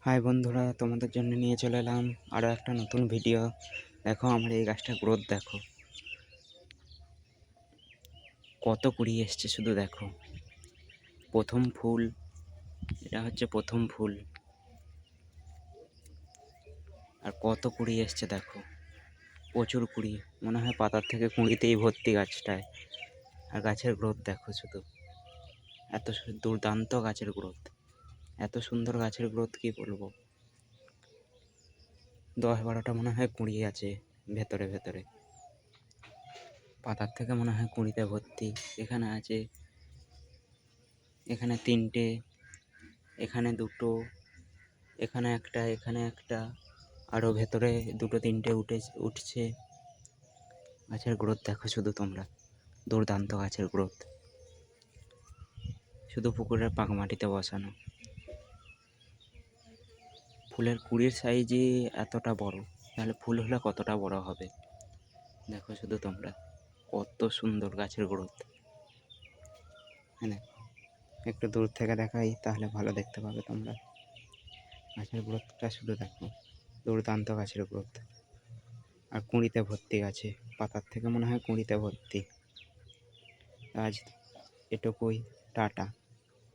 High বন্ধুরা, তোমাদের জন্য নিয়ে চলে এলাম আরও একটা নতুন ভিডিও। দেখো আমার এই গাছটা গ্রোথ দেখো, কত কুড়ি এসছে শুধু দেখো। প্রথম ফুল, এটা হচ্ছে প্রথম ফুল, আর কত কুড়ি এসছে দেখো, প্রচুর কুড়ি। মনে হয় পাতার থেকে কুড়িতেই ভর্তি গাছটায়। আর গাছের গ্রোথ দেখো শুধু, এত দুর্দান্ত গাছের গ্রোথ, এত সুন্দর গাছের গ্রোথ কি বলবো। 10-12টা মনে হয় কুড়ি আছে ভেতরে ভেতরে, পাতার থেকে মনে হয় কুড়িতে ভর্তি। এখানে আছে, এখানে 3টে, এখানে 2টো, এখানে একটা, আরও ভেতরে 2-3টে উঠছে। গাছের গ্রোথ দেখো শুধু তোমরা, দুর্দান্ত গাছের গ্রোথ, শুধু পুকুরের পাক মাটিতে বসানো। ফুলের কুড়ির সাইজই এতটা বড়, তাহলে ফুল হলে কতটা বড় হবে দেখো শুধু তোমরা, কত সুন্দর গাছের গ্রোথ। হ্যাঁ, একটু দূর থেকে দেখাই তাহলে ভালো দেখতে পাবে তোমরা। গাছের গ্রোথটা শুধু দেখো, দুর্দান্ত গাছের গ্রোথ। আর কুঁড়িতে ভর্তি গাছে, পাতার থেকে মনে হয় কুঁড়িতে ভর্তি। আজ এটুকুই, টাটা।